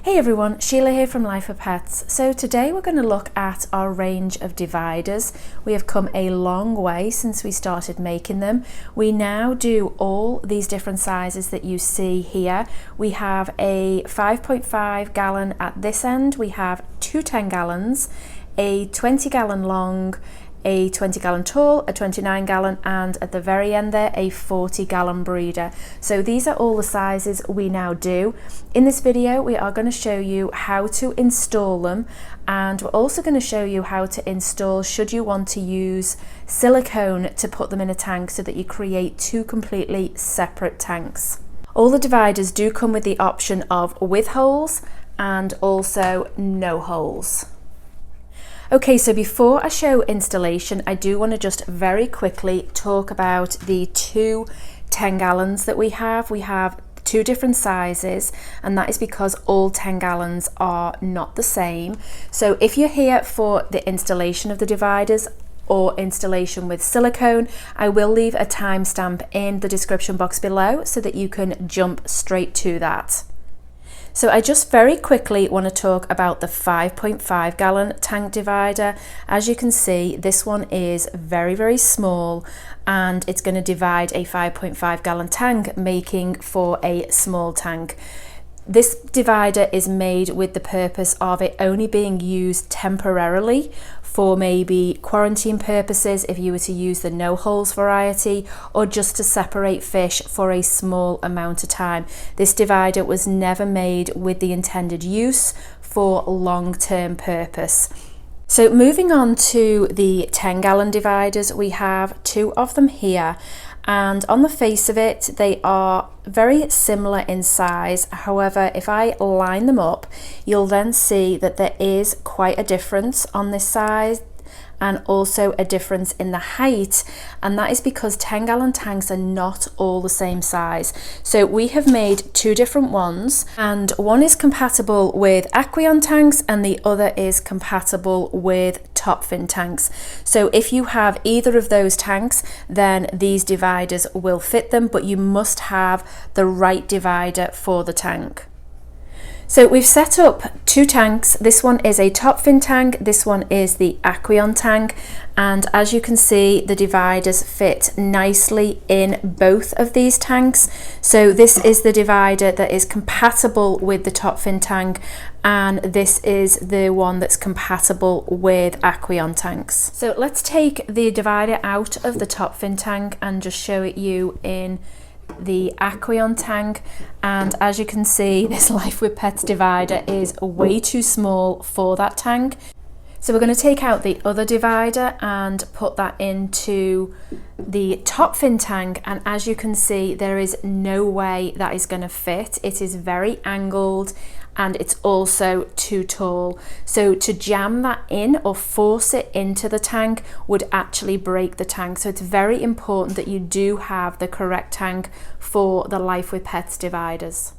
Hey everyone, Sheila here from Life with Pets. So today we're going to look at our range of dividers. We have come a long way since we started making them. We now do all these different sizes that you see here. We have a 5.5 gallon at this end, we have two 10 gallons, a 20 gallon long, a 20 gallon tall, a 29 gallon, and at the very end there, a 40 gallon breeder. So these are all the sizes we now do. In this video, we are going to show you how to install them, and we're also going to show you how to install should you want to use silicone to put them in a tank so that you create two completely separate tanks. All the dividers do come with the option of with holes and also no holes. Okay, so before I show installation, I do want to just very quickly talk about the two 10 gallons that we have. We have two different sizes, and that is because all 10 gallons are not the same. So if you're here for the installation of the dividers or installation with silicone, I will leave a timestamp in the description box below so that you can jump straight to that. So I just very quickly want to talk about the 5.5 gallon tank divider. As you can see, this one is very small, and it's going to divide a 5.5 gallon tank, making for a small tank. This divider is made with the purpose of it only being used temporarily for maybe quarantine purposes if you were to use the no holes variety, or just to separate fish for a small amount of time. This divider was never made with the intended use for long-term purpose. So moving on to the 10 gallon dividers, we have two of them here, and on the face of it they are very similar in size. However, if I line them up, you'll then see that there is quite a difference on this side and also a difference in the height, and that is because 10 gallon tanks are not all the same size. So we have made two different ones, and one is compatible with aquarium tanks and the other is compatible with top fin tanks. So if you have either of those tanks, then these dividers will fit them, but you must have the right divider for the tank. So we've set up two tanks. This one is a top fin tank, this one is the aquarium tank, and as you can see, the dividers fit nicely in both of these tanks. So this is the divider that is compatible with the top fin tank, and this is the one that's compatible with aquarium tanks. So let's take the divider out of the top fin tank and just show it you in the aquarium tank. And as you can see, this Life with Pets divider is way too small for that tank. So we're going to take out the other divider and put that into the top fin tank, and as you can see, there is no way that is going to fit. It is very angled and it's also too tall. So to jam that in or force it into the tank would actually break the tank. So it's very important that you do have the correct tank for the Life with Pets dividers.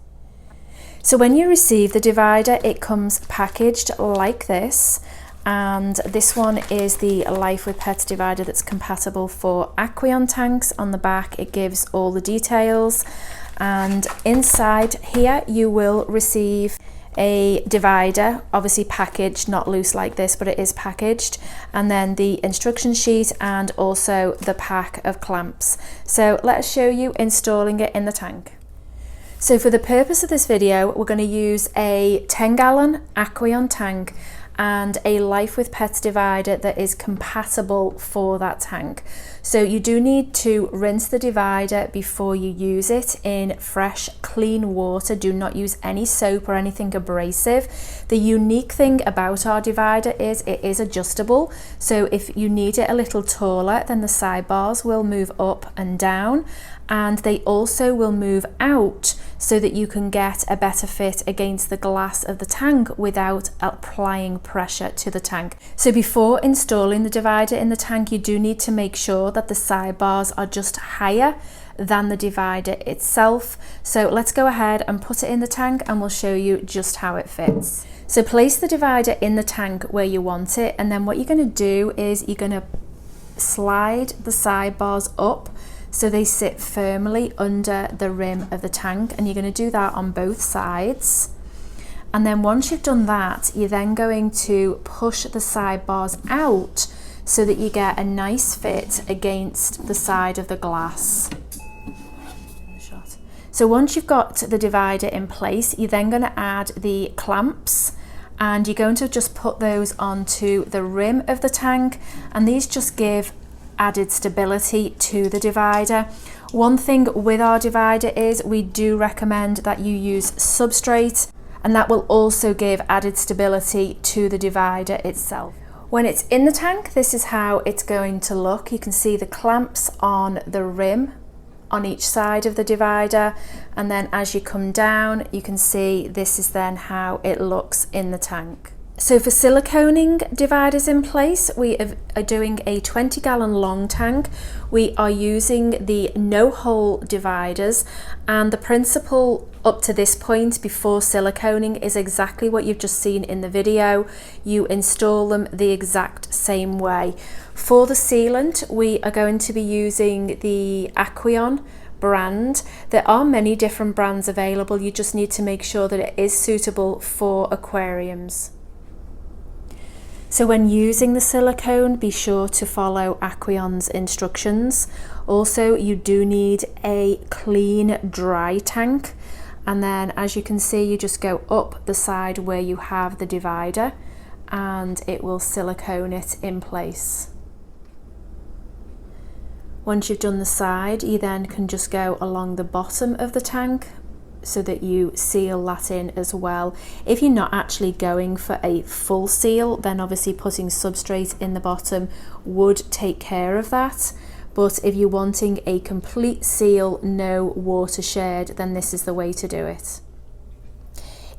So when you receive the divider, it comes packaged like this. And this one is the Life with Pets divider that's compatible for aquarium tanks. On the back it gives all the details, and inside here you will receive a divider, obviously packaged, not loose like this, but it is packaged, and then the instruction sheet and also the pack of clamps. So let's show you installing it in the tank. So for the purpose of this video, we're going to use a 10 gallon aquarium tank and a Life with Pets divider that is compatible for that tank. So you do need to rinse the divider before you use it in fresh, clean water. Do not use any soap or anything abrasive. The unique thing about our divider is it is adjustable. So if you need it a little taller, then the sidebars will move up and down, and they also will move out so that you can get a better fit against the glass of the tank without applying pressure to the tank. So before installing the divider in the tank, you do need to make sure that the sidebars are just higher than the divider itself. So let's go ahead and put it in the tank and we'll show you just how it fits. So place the divider in the tank where you want it, and then what you're going to do is you're going to slide the sidebars up so they sit firmly under the rim of the tank, and you're going to do that on both sides. And then once you've done that, you're then going to push the sidebars out so that you get a nice fit against the side of the glass. So once you've got the divider in place, you're then going to add the clamps, and you're going to just put those onto the rim of the tank, and these just give added stability to the divider. One thing with our divider is we do recommend that you use substrate, and that will also give added stability to the divider itself. When it's in the tank, this is how it's going to look. You can see the clamps on the rim on each side of the divider, and then as you come down you can see this is then how it looks in the tank. So for siliconing dividers in place, we are doing a 20-gallon long tank. We are using the no-hole dividers, and the principle up to this point before siliconing is exactly what you've just seen in the video. You install them the exact same way. For the sealant, we are going to be using the Aquarium brand. There are many different brands available. You just need to make sure that it is suitable for aquariums. So when using the silicone, be sure to follow Aquarium's instructions. Also, you do need a clean, dry tank. And then as you can see, you just go up the side where you have the divider and it will silicone it in place. Once you've done the side, you then can just go along the bottom of the tank so that you seal that in as well. If you're not actually going for a full seal, then obviously putting substrate in the bottom would take care of that. But if you're wanting a complete seal, no water shared, then this is the way to do it.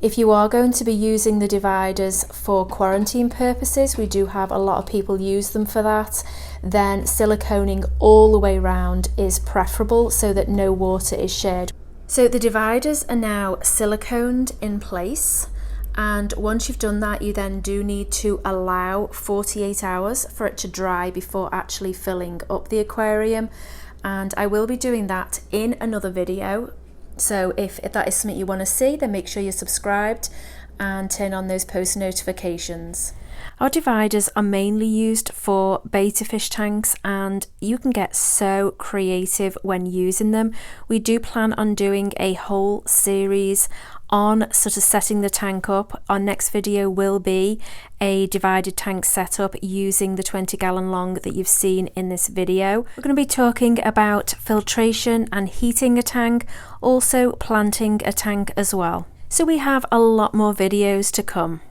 If you are going to be using the dividers for quarantine purposes, we do have a lot of people use them for that, then siliconing all the way around is preferable so that no water is shared. So the dividers are now siliconed in place, and once you've done that, you then do need to allow 48 hours for it to dry before actually filling up the aquarium, and I will be doing that in another video. So if that is something you want to see, then make sure you're subscribed and turn on those post notifications. Our dividers are mainly used for betta fish tanks, and you can get so creative when using them. We do plan on doing a whole series on sort of setting the tank up. Our next video will be a divided tank setup using the 20-gallon long that you've seen in this video. We're going to be talking about filtration and heating a tank, also planting a tank as well. So we have a lot more videos to come.